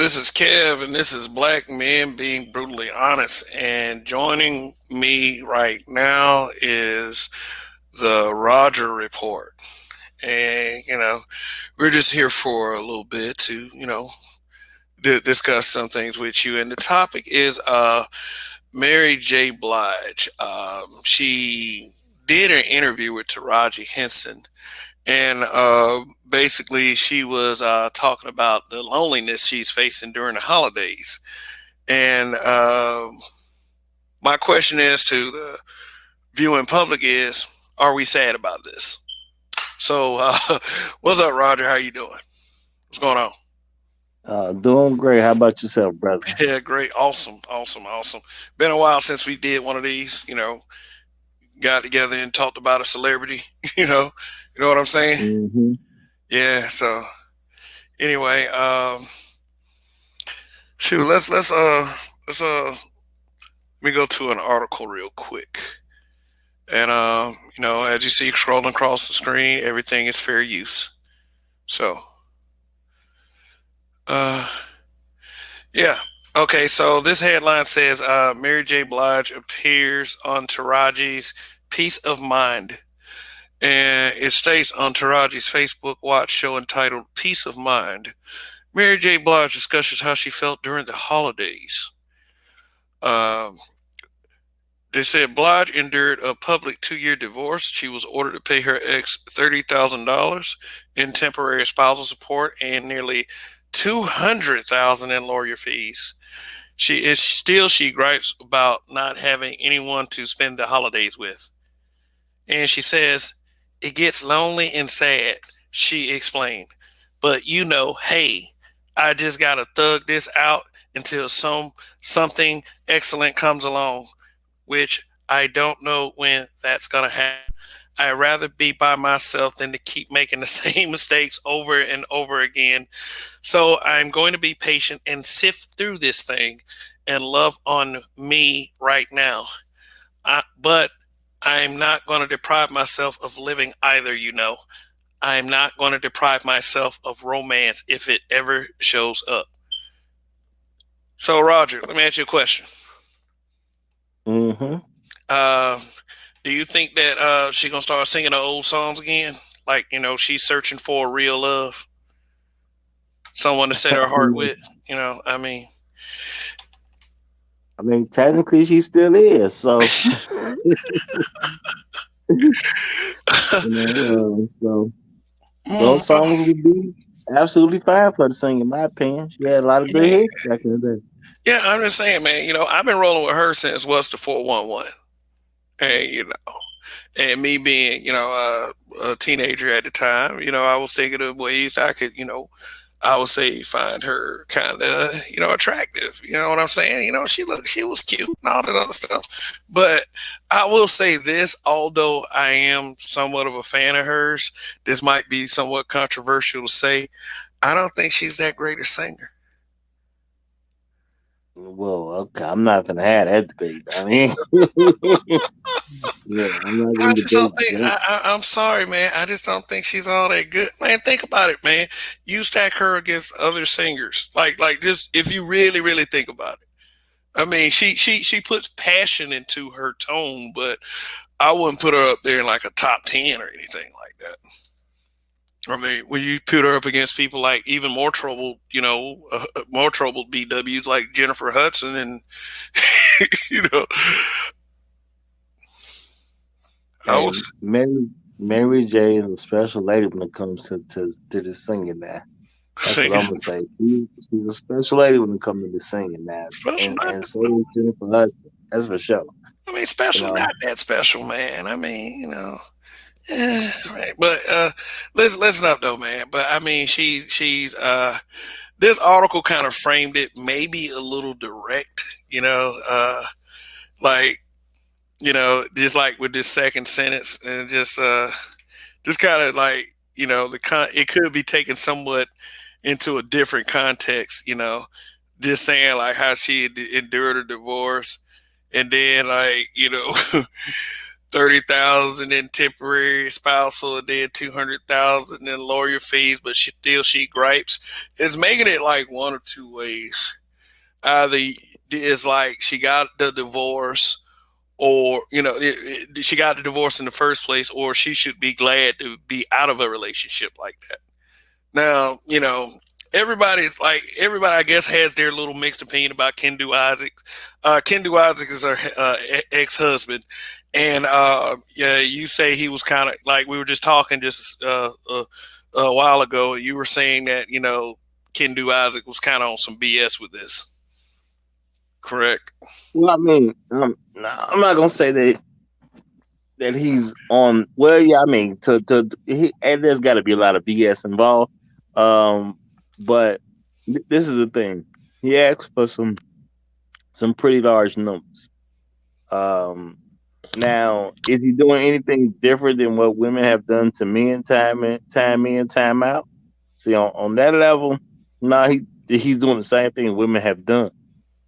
This is Kev, and this is Black Men Being Brutally Honest. And joining me right now is the Roger Report. And, we're just here for a little bit to, discuss some things with you. And the topic is Mary J. Blige. She did an interview with Taraji Henson, and basically she was talking about the loneliness she's facing during the holidays. And my question is to the viewing public is, are we sad about this? So, what's up, Roger? How you doing? What's going on? Doing great. How about yourself, brother? Yeah, great, awesome, awesome, awesome. Been a while since we did one of these. Got together and talked about a celebrity. You know what I'm saying? Hmm. Yeah. So anyway, shoot, let's let me go to an article real quick. And as you see scrolling across the screen, everything is fair use. So uh yeah. Okay, so this headline says Mary J. Blige appears on Taraji's Peace of Mind. And it states on Taraji's Facebook Watch show entitled Peace of Mind, Mary J. Blige discusses how she felt during the holidays. Um, They said Blige endured a public 2-year divorce. She was ordered to pay her ex $30,000 in temporary spousal support and nearly 200,000 in lawyer fees. She gripes about not having anyone to spend the holidays with. And she says, "It gets lonely and sad," she explained. "But hey, I just gotta thug this out until something excellent comes along, which I don't know when that's going to happen. I'd rather be by myself than to keep making the same mistakes over and over again. So I'm going to be patient and sift through this thing and love on me right now. But I'm not going to deprive myself of living either. I'm not going to deprive myself of romance if it ever shows up." So, Roger, let me ask you a question. Hmm. Uh, do you think that she gonna start singing the old songs again? Like she's searching for a real love, someone to set her heart with. I mean, I mean, technically, she still is. So, so those songs would be absolutely fine for the singing, in my opinion. She had a lot of good yeah, hits back in the day. yeah. I'm just saying, man. I've been rolling with her since what's the 411, and and me being a teenager at the time, I was thinking of ways I could I would say find her kind of attractive. You know what I'm saying? She was cute and all that other stuff. But I will say this, although I am somewhat of a fan of hers, this might be somewhat controversial to say. I don't think she's that great a singer. Well, okay, I'm not gonna have that debate. I mean, yeah, I'm not I gonna just don't debate think. that. I'm sorry, man. I just don't think she's all that good, man. Think about it, man. You stack her against other singers, like just if you really, really think about it. I mean, she puts passion into her tone, but I wouldn't put her up there in like a top 10 or anything like that. I mean, when you put her up against people like even more troubled, more troubled BWs like Jennifer Hudson, and you know, I Hey, was Mary J is a special lady when it comes to the singing now. That's what singing I'm gonna say. She's a special lady when it comes to the singing now, special. and so is Jennifer Hudson. That's for sure. I mean, You special, know, not that special, man. I mean, right. But listen up though, man. But I mean, she's this article kind of framed it maybe a little direct, like just like with this second sentence, and just kind of like it could be taken somewhat into a different context, just saying like how she endured a divorce, and then like 30,000 in temporary spousal, and then 200,000 in lawyer fees. But she gripes. It's making it like one or two ways. Either it's like she got the divorce, or she got the divorce in the first place, or she should be glad to be out of a relationship like that. Now, everybody I guess has their little mixed opinion about Kendu Isaacs. Kendu Isaacs is her ex-husband, and yeah, you say he was kind of like, we were just talking just a while ago. You were saying that Kendu Isaac was kind of on some BS with this, correct? Well, I mean, I'm not gonna say that he's on. Well, yeah, I mean, and there's got to be a lot of BS involved. Um, but this is the thing. He asked for some pretty large numbers. Um, Now, is he doing anything different than what women have done to men time in, time out? See, on that level, no, he's doing the same thing women have done.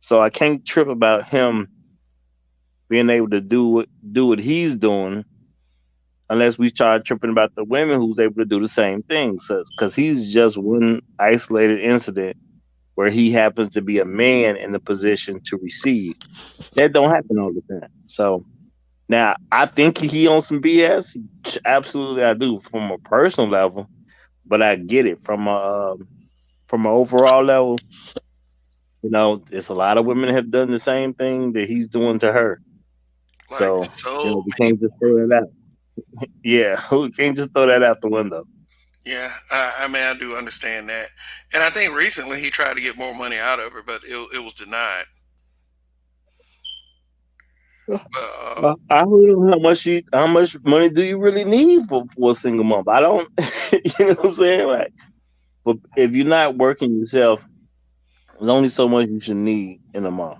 So I can't trip about him being able to do what he's doing unless we start tripping about the women who's able to do the same thing. So, because he's just one isolated incident where he happens to be a man in the position to receive. That don't happen all the time. So now I think he on some BS. Absolutely, I do from a personal level, but I get it from an overall level. It's a lot of women have done the same thing that he's doing to her. Like So so we many can't just more. throw that out. Yeah, we can't just throw that out the window. Yeah, I mean, I do understand that, and I think recently he tried to get more money out of her, but it was denied. I don't know how much money do you really need for a single month? I don't, you know what I'm saying? Like, but if you're not working yourself, there's only so much you should need in a month.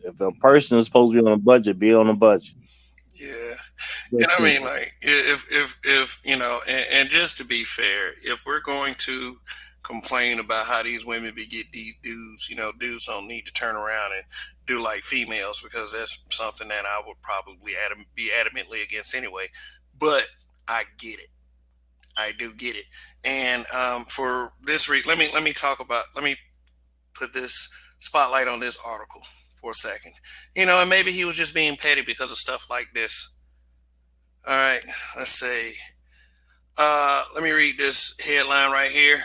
If a person is supposed to be on a budget, be on a budget. Yeah, and That's I mean, simple. like, if and just to be fair, if we're going to complain about how these women be get these dudes, dudes don't need to turn around and do like females, because that's something that I would probably be adamantly against anyway. But I get it. I do get it. And for this reason, let me put this spotlight on this article for a second. And maybe he was just being petty because of stuff like this. All right, let's see. Let me read this headline right here.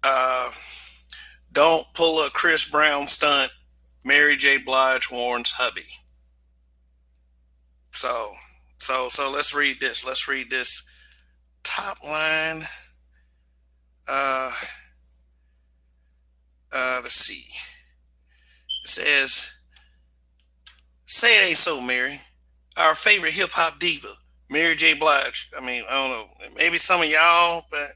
Uh, don't pull a Chris Brown stunt. Mary J. Blige warns hubby. So, so let's read this. Let's read this top line. Uh, let's see. It says, "Say it ain't so, Mary. Our favorite hip hop diva, Mary J. Blige. I mean, I don't know. Maybe some of y'all, but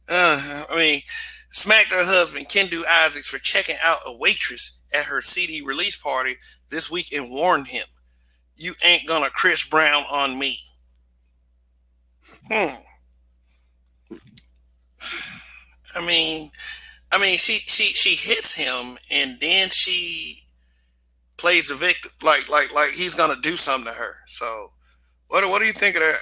I mean, smacked her husband, Kendu Isaacs, for checking out a waitress at her CD release party this week and warned him, 'You ain't gonna Chris Brown on me.'" Hmm. I mean, she hits him, and then she plays the victim, like he's gonna do something to her. So, what do you think of that?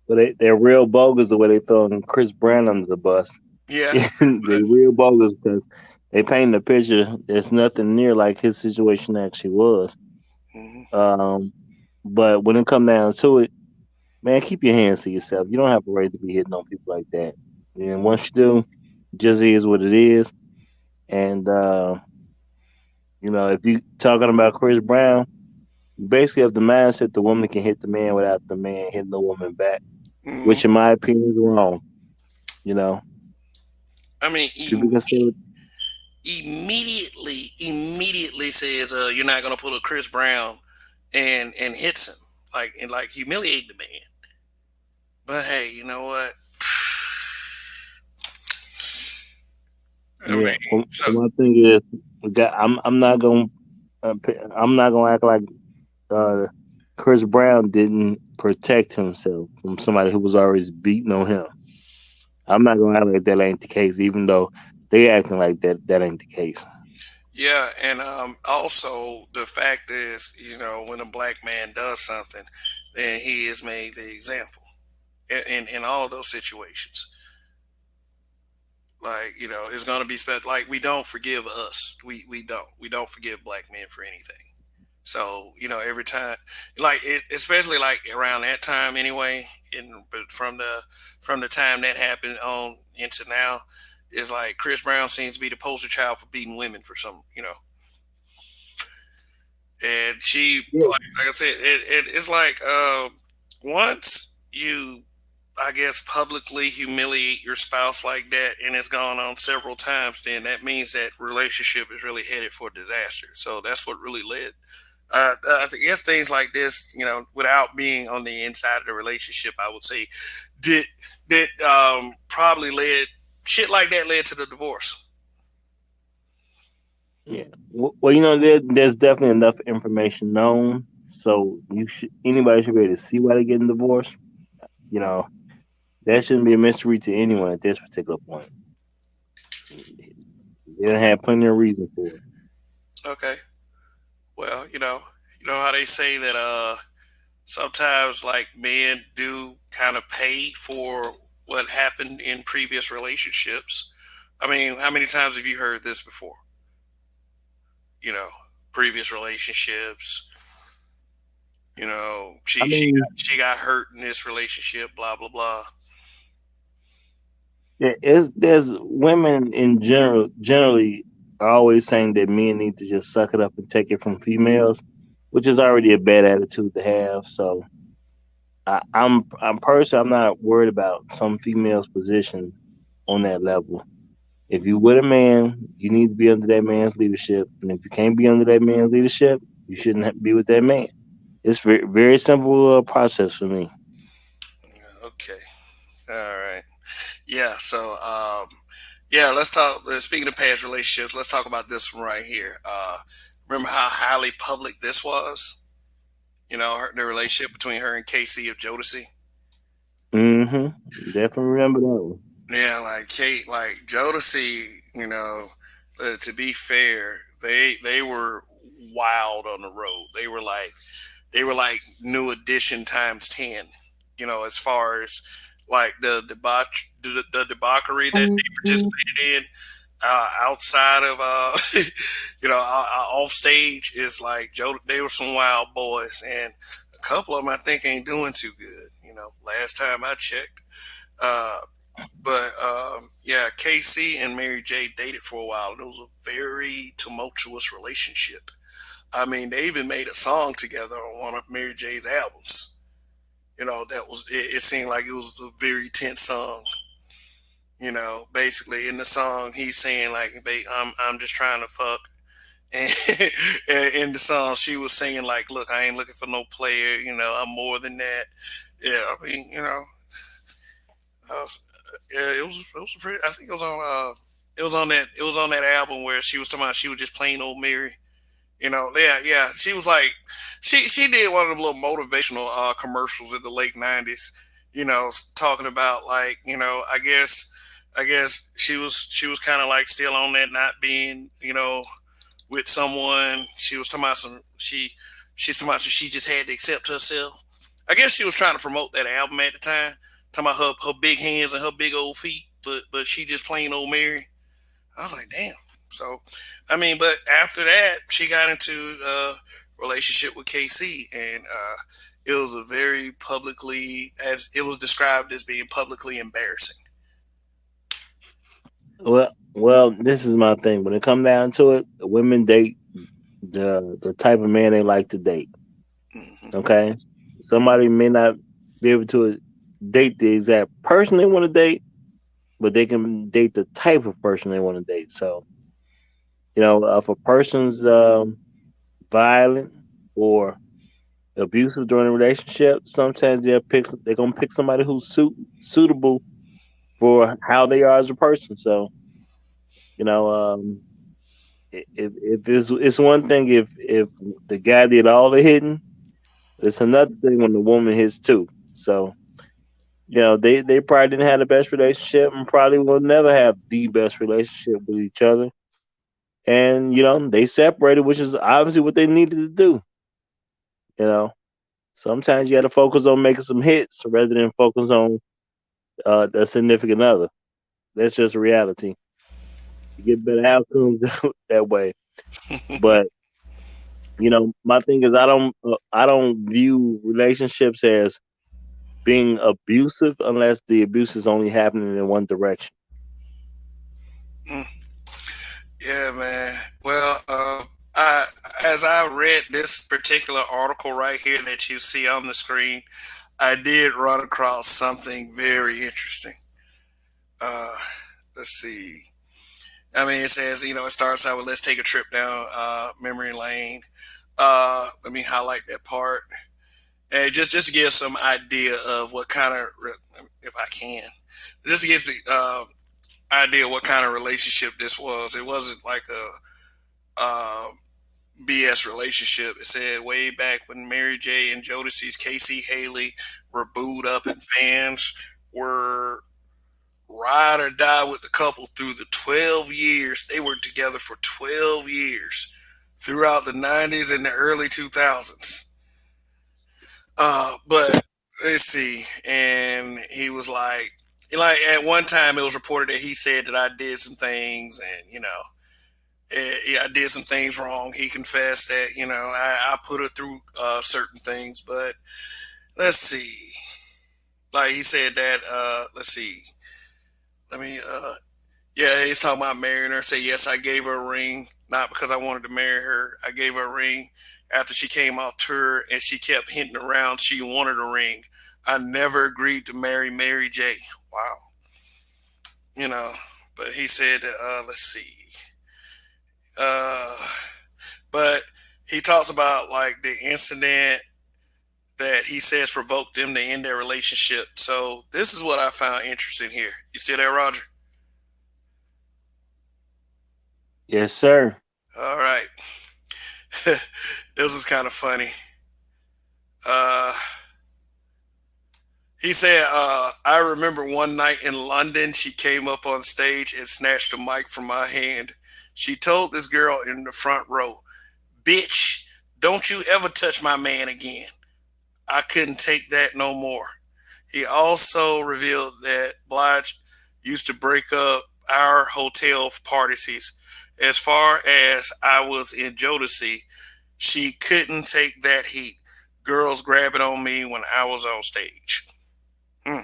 But they're real bogus the way they throwing Chris Brown under the bus. Yeah, They real bogus because they paint a picture that's nothing near like his situation actually was. hmm Um, but when it come down to it, man, keep your hands to yourself. You don't have a right to be hitting on people like that. And once you do, just is what it is. And if you talking about Chris Brown, you basically have the mindset the woman can hit the man without the man hitting the woman back, hmm which in my opinion is wrong. You know, I mean, people can say immediately says, "You're not gonna pull a Chris Brown," and hits him, like humiliate the man. But hey, you know what? I yeah. mean, so My thing is, uh, I'm not gonna act like uh, Chris Brown didn't protect himself from somebody who was always beating on him. I'm not gonna act like that ain't the case, even though they acting like that ain't the case. Yeah, and also the fact is, when a black man does something, then he is made the example in all of those situations. Like, it's gonna be like we don't forgive us. We don't forgive black men for anything. So every time, like especially like around that time anyway, but from the time that happened on into now, is like Chris Brown seems to be the poster child for beating women for some. And she, Yeah, like I said, it's like once you, I guess, publicly humiliate your spouse like that, and it's gone on several times, then that means that relationship is really headed for disaster. So that's what really led. Guess things like this, without being on the inside of the relationship, I would say, did probably led shit like that led to the divorce. yeah. Well, there's definitely enough information known, so you should anybody should be able to see why they're getting divorced. You know, that shouldn't be a mystery to anyone at this particular point. They don't have plenty of reason for it. Okay, well, you know how they say that sometimes like men do kind of pay for what happened in previous relationships. I mean, how many times have you heard this before? You know, previous relationships. I mean, She got hurt in this relationship. Blah blah blah. there's women in generally are always saying that men need to just suck it up and take it from females, which is already a bad attitude to have. So I'm personally I'm not worried about some females' position on that level. If you with a man, you need to be under that man's leadership, and if you can't be under that man's leadership, you shouldn't be with that man. It's very simple process for me. Okay. All right. Yeah. So, yeah. Let's talk. Speaking of past relationships, let's talk about this one right here. Remember how highly public this was? The relationship between her and Casey of Jodeci. Hmm. Definitely remember that one. Yeah, like Kate, like Jodeci. To be fair, they were wild on the road. They were like New Edition times 10. As far as like the debauchery that they participated in outside of off stage is like Joe. They were some wild boys, and a couple of them I think ain't doing too good. Last time I checked. Uh, but yeah, KC and Mary J dated for a while. It was a very tumultuous relationship. I mean, they even made a song together on one of Mary J's albums. That was it seemed like it was a very tense song. Basically in the song he's saying like, I'm just trying to fuck. And, and in the song she was saying like, look, I ain't looking for no player. I'm more than that. Yeah, I mean, I was, yeah, it was pretty. I think it was on that album where she was talking about she was just plain old Mary. Yeah, yeah. She was like, she did one of the little motivational commercials in the late '90s. Talking about like, I guess she was kind of like still on that not being, with someone. She was talking about she's talking about she just had to accept herself. I guess she was trying to promote that album at the time, talking about her big hands and her big old feet, but she just plain old Mary. I was like, damn. So, I mean, but after that, she got into a relationship with KC, and it was a very publicly, as it was described as being publicly embarrassing. Well, this is my thing. When it come down to it, women date the type of man they like to date. Hmm. Okay, somebody may not be able to date the exact person they want to date, but they can date the type of person they want to date. So, if a person's violent or abusive during a relationship, sometimes they're gonna pick somebody who's suitable for how they are as a person. So, you know, if it's one thing if the guy did all the hitting, it's another thing when the woman hits too. So, they probably didn't have the best relationship and probably will never have the best relationship with each other. and they separated, which is obviously what they needed to do. You know, sometimes you got to focus on making some hits rather than focus on the significant other. That's just reality. You get better outcomes that way. But my thing is, I don't view relationships as being abusive unless the abuse is only happening in one direction. Mm, yeah, man. Well, I as I read this particular article right here that you see on the screen, I did run across something very interesting. Uh, let's see. I mean, it says, it starts out with let's take a trip down memory lane. Let me highlight that part. And just to give some idea of what kind of, if I can, just to give the idea what kind of relationship this was. It wasn't like a BS relationship. It said way back when Mary J and Jodeci's K-Ci Hailey were booed up and fans were ride or die with the couple through the 12 years. They were together for 12 years throughout the 90s and the early 2000s. But let's see. And he was like at one time it was reported that he said that I did some things and, yeah, I did some things wrong. He confessed that, I put her through certain things. But let's see. Like he said that, let's see. Let me Yeah, he's talking about marrying her. Say, yes, I gave her a ring, not because I wanted to marry her. I gave her a ring after she came off tour and she kept hinting around she wanted a ring. I never agreed to marry Mary J. Wow. You know, but he said, let's see. Uh, but he talks about like the incident that he says provoked them to end their relationship. So this is what I found interesting here. You still there, Roger? Yes, sir. All right. This is kind of funny. Uh, he said, I remember one night in London, she came up on stage and snatched the mic from my hand. She told this girl in the front row, bitch, don't you ever touch my man again. I couldn't take that no more. He also revealed that Blige used to break up our hotel parties. As far as I was in Jodeci, she couldn't take that heat. Girls grabbing on me when I was on stage. Hmm.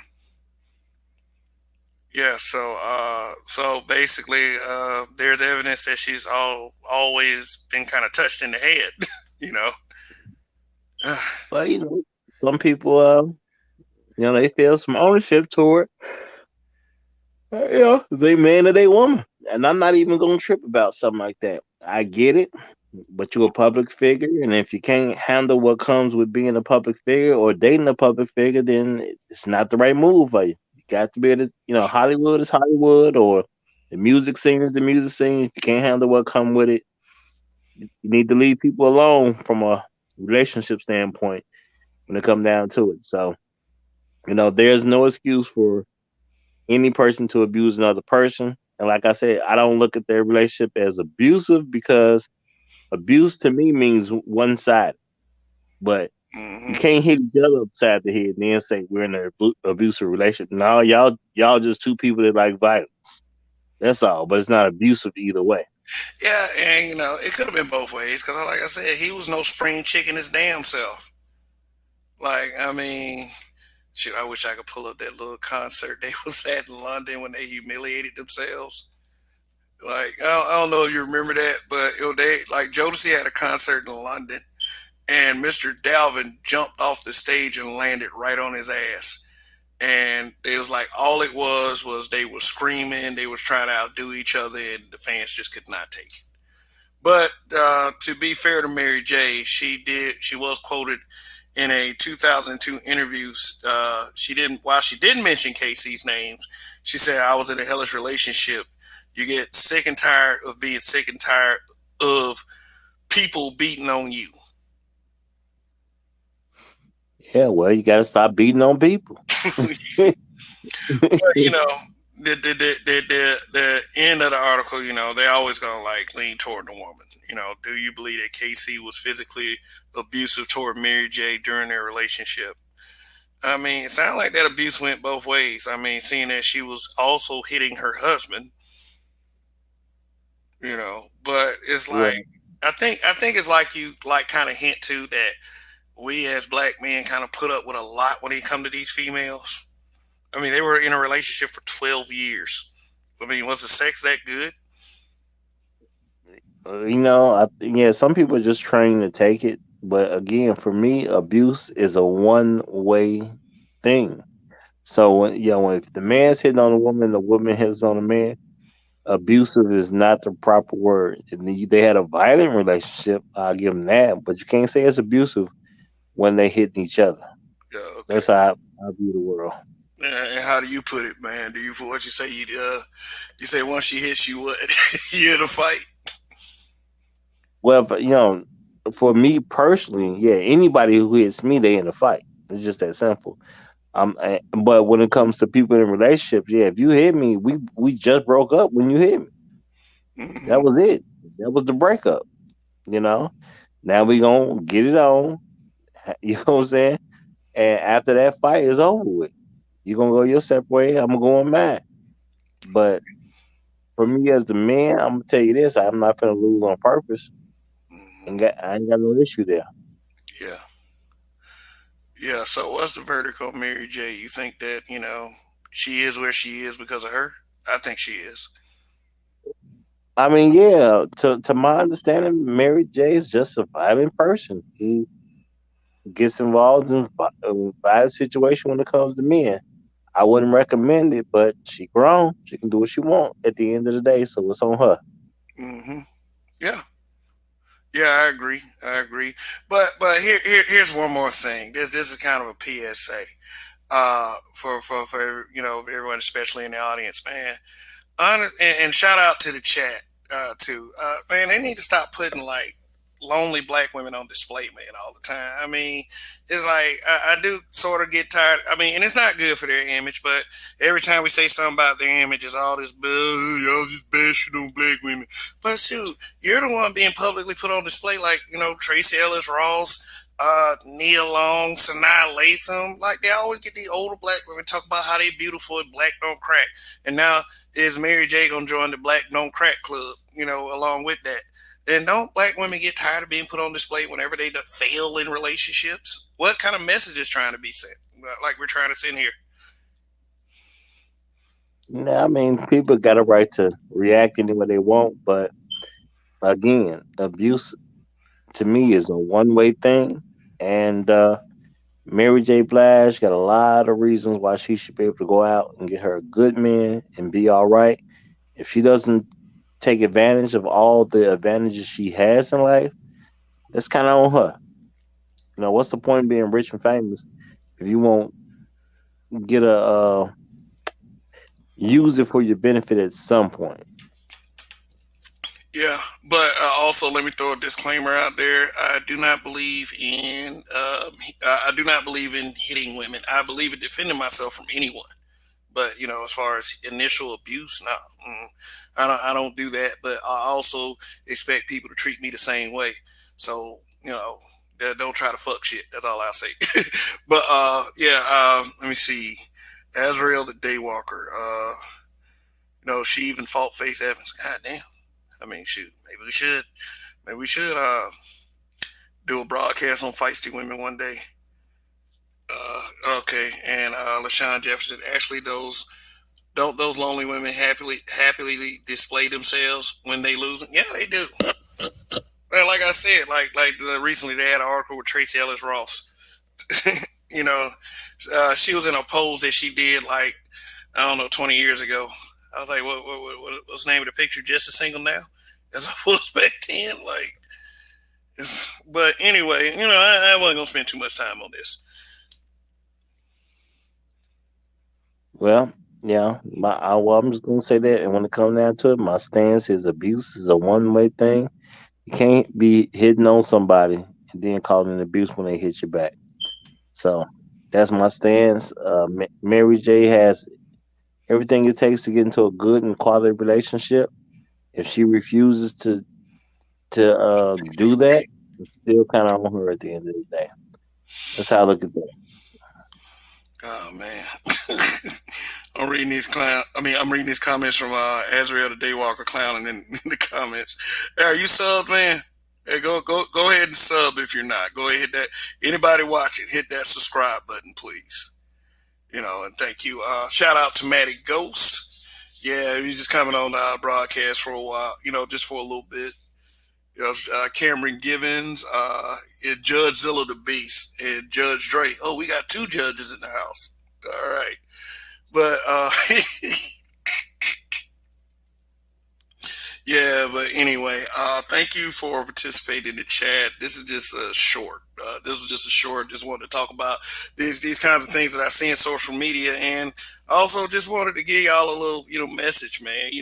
Yeah, so basically, there's evidence that she's always been kind of touched in the head, you know. But some people, they feel some ownership toward, they man or they woman, and I'm not even gonna trip about something like that. I get it, but you're a public figure, and if you can't handle what comes with being a public figure or dating a public figure, then it's not the right move for you. You got to be able to, Hollywood is Hollywood, or the music scene is the music scene. If you can't handle what come with it, you need to leave people alone from a relationship standpoint when it comes down to it. So, there's no excuse for any person to abuse another person. And like I said, I don't look at their relationship as abusive because abuse to me means one sided. But you Hmm. can't hit each other upside the head and then say we're in an abusive relationship. No, y'all just two people that like violence. That's all. But it's not abusive either way. Yeah, and it could have been both ways because, like I said, he was no spring chicken his damn self. Like, I mean, shit, I wish I could pull up that little concert they was at in London when they humiliated themselves. Like, I don't know if you remember that, but they like Jodeci had a concert in London, and Mr. Dalvin jumped off the stage and landed right on his ass. And it was like all it was they were screaming, they was trying to outdo each other, and the fans just could not take it. But to be fair to Mary J, she was quoted in a 2002 interview. She didn't while she didn't mention K-Ci's names. She said, "I was in a hellish relationship. You get sick and tired of being sick and tired of people beating on you." Yeah, well, you got to stop beating on people. But The end of the article, they always gonna like lean toward the woman. Do you believe that K-Ci was physically abusive toward Mary J during their relationship? I mean, it sounded like that abuse went both ways. I mean, seeing that she was also hitting her husband, but it's like Well, I think it's like you like kind of hint to that we as black men kind of put up with a lot when it come to these females. I mean, they were in a relationship for 12 years. I mean, was the sex that good? yeah, some people are just trained to take it, but again, for me, abuse is a one-way thing. So when if the man's hitting on a woman, the woman hits on a man, abusive is not the proper word. And they had a violent relationship, I'll give them that, but you can't say it's abusive when they hitting each other. Yeah, okay. That's how I view the world. And how do you put it, man? Do you for what you say? You say once she hits you, what you in a fight? Well, for me personally, yeah, anybody who hits me, they in a fight. It's just that simple. But when it comes to people in relationships, yeah, if you hit me, we just broke up when you hit me. That Hmm. was it. That was the breakup. You know. Now we gonna get it on. You know what I'm saying? And after that fight is over with, you gonna go your separate way. I'm gonna go on mine. But for me as the man, I'm gonna tell you this: I'm not gonna lose on purpose. Hmm. I ain't got no issue there. Yeah, yeah. So what's the verdict on Mary J? You think that she is where she is because of her? I think she is. I mean, yeah. To my understanding, Mary J is just a violent person who gets involved in violent situation when it comes to men. I wouldn't recommend it, but she grown. She can do what she want at the end of the day, so it's on her. Hmm. Yeah, yeah. I agree. I agree. But here's one more thing. This is kind of a PSA. For everyone, especially in the audience, man. And shout out to the chat too. Man, they need to stop putting like lonely black women on display, man, all the time. I mean, it's like I do sort of get tired. I mean, and it's not good for their image, but every time we say something about their image, it's all this, y'all just bashing on black women. But shoot, you're the one being publicly put on display, like Tracy Ellis Ross. Nia Long, Sanaa Latham, like they always get these older black women talk about how they beautiful and black don't crack, and now is Mary J gonna join the Black Don't Crack Club? Along with that. Then don't black women get tired of being put on display whenever they fail in relationships? What kind of message is trying to be sent? Like we're trying to send here. Yeah, I mean, people got a right to react any way they want, but again, abuse to me is a one-way thing, and Mary J. Blige got a lot of reasons why she should be able to go out and get her a good man and be all right. If she doesn't take advantage of all the advantages she has in life, that's kind of on her. What's the point of being rich and famous if you won't get a use it for your benefit at some point? Yeah, but also let me throw a disclaimer out there. I do not believe in. I do not believe in hitting women. I believe in defending myself from anyone. But as far as initial abuse, no, I don't do that. But I also expect people to treat me the same way. So don't try to fuck shit. That's all I say. But yeah, let me see. Azrael the Daywalker. She even fought Faith Evans. God damn. I mean, shoot. Maybe we should. Maybe we should do a broadcast on feisty women one day. Okay, and LaShawn Jefferson. Actually, don't those lonely women happily display themselves when they lose? Yeah, they do. Well, like I said, recently they had an article with Tracy Ellis Ross. you know, she was in a pose that she did like I don't know 20 years ago. I was like, what's the name of the picture? Just a single now, as I was back then. But anyway, I wasn't gonna spend too much time on this. Well, yeah, well, I'm just gonna say that, and when it comes down to it, my stance is abuse is a one-way thing. You can't be hitting on somebody and then calling it abuse when they hit you back. So that's my stance. Mary J has everything it takes to get into a good and quality relationship. If she refuses to do that, it's still kind of on her at the end of the day. That's how I look at that. Oh man, I'm reading these clown. I mean, I'm reading these comments from Azrael the Daywalker clowning in the comments. Hey, are you subbed, man? Hey, go ahead and sub if you're not. Go ahead, hit that. Anybody watching, hit that subscribe button, please. And thank you. Shout out to Matty Ghost. Yeah, he's just coming on the broadcast for a while. Just for a little bit. Cameron Givens, Judge Zilla the Beast, and Judge Dre. Oh, we got two judges in the house. All right. But yeah, but anyway, thank you for participating in the chat. This is just a short. This was just a short. Just wanted to talk about these kinds of things that I see in social media, and also just wanted to give y'all a little message, man.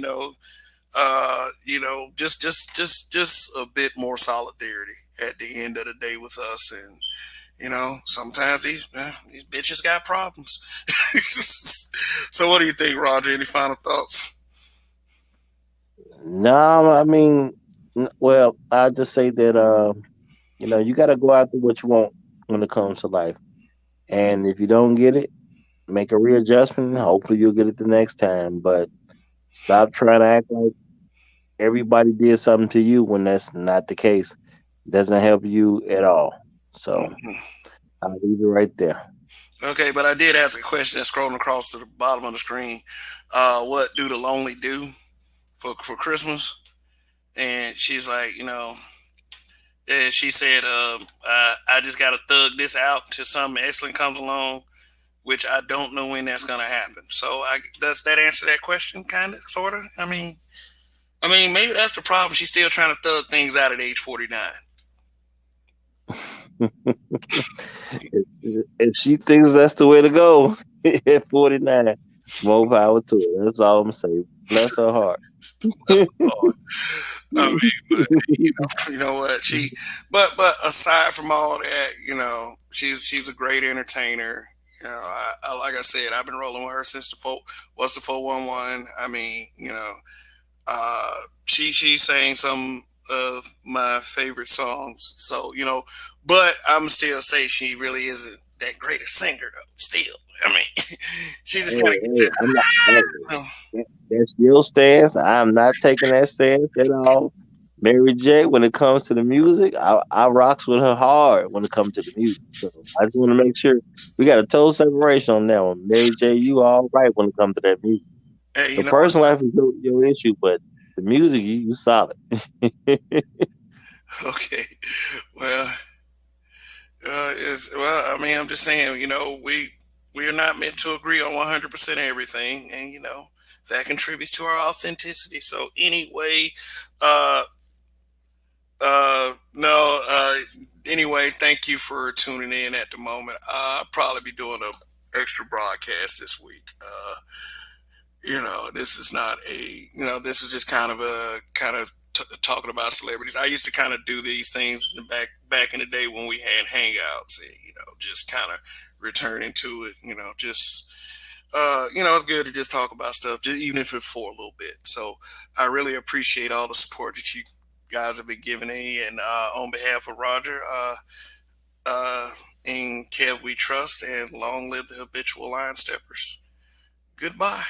Just a bit more solidarity at the end of the day with us, and sometimes these bitches got problems. So, what do you think, Roger? Any final thoughts? No, I mean, well, I just say that you got to go after what you want when it comes to life, and if you don't get it, make a readjustment. Hopefully, you'll get it the next time. But stop trying to act like everybody did something to you when that's not the case. Doesn't help you at all. So Mhm. I'll leave it right there. Okay, but I did ask a question that's scrolling across to the bottom of the screen. What do the lonely do for Christmas? And she's like, and she said, I just got to thug this out until something excellent comes along, which I don't know when that's going to happen. So, does that answer that question? Kind of, sort of. I mean, maybe that's the problem. She's still trying to thug things out at age 49. If she thinks that's the way to go at 49, more power to her. That's all I'm saying. Bless her heart. That's hard. I mean, but you know what but aside from all that, she's a great entertainer. Like I said, I've been rolling with her since what's the 411. I mean, uh, she sang some of my favorite songs. So but I'm still say she really isn't that great a singer though. Still, I mean, she just kind of gets Hey, it. I'm not. Hey, that's your stance. I'm not taking that stance at all. Mary J. When it comes to the music, I rocks with her hard when it comes to the music. So I just want to make sure we got a total separation on that one. Mary J. You all right when it comes to that music. Hey, The personal life is your issue, but the music you solid. okay, well. I mean, I'm just saying, we are not meant to agree on 100% everything, and that contributes to our authenticity. So anyway, uh, no, anyway, thank you for tuning in at the moment. I'll probably be doing a extra broadcast this week. This is not this is just kind of talking about celebrities. I used to kind of do these things back in the day when we had hangouts, and just kind of returning to it. Just it's good to just talk about stuff, just, even if it's for a little bit. So I really appreciate all the support that you guys have been giving me, and on behalf of Roger, uh, in Kev we trust, and long live the habitual line steppers. Goodbye.